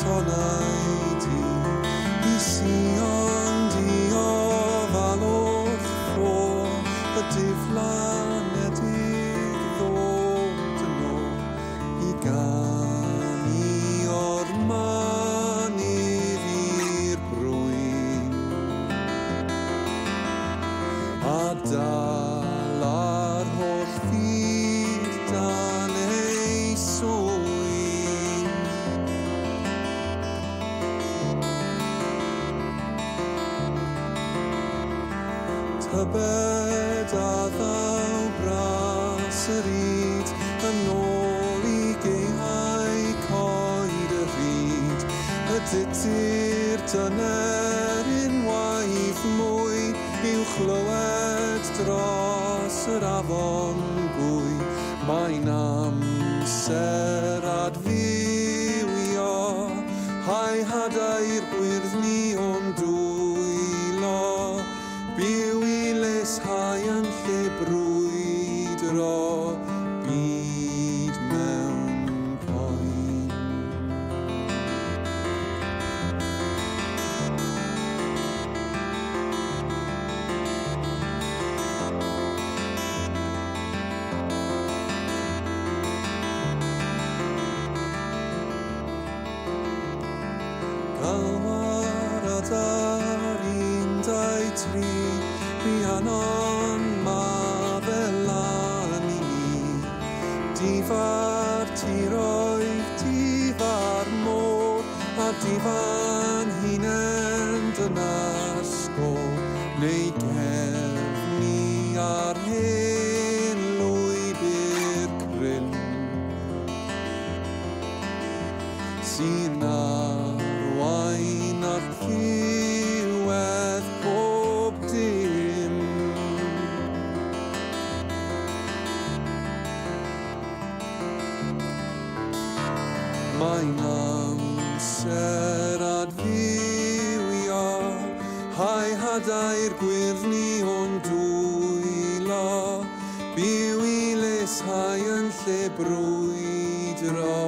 tonnau di I sion di ofal wrth ffôr y diflanedig ddod yn ôl I ganu o'r mynydd i'r brwyn a dal ar holl fyd dan ei swyn Tybed a ddaw bras yr yd yn ôl I geihau coed y rhyd y dydy'r dyner unwaith mwy i'w chlywed dros yr afon bwy mae'n amser adfywio hau hadau'r gwyrddni o'n dwylo byw I leishau yn lle brwydro byd mewn poen Galwar adar 1, 2, 3 Rhiannon ma fel lan I ni Difar tiroedd, difar môr A difan hunain dyna'r sgôl Neu gefni ar hen lwybr cryn Sy'n arwain ar ddiwedd pob dim Mae'n amser adfywio hau hadau'r gwyrddni o'n dwylo byw I leishau yn lle brwydro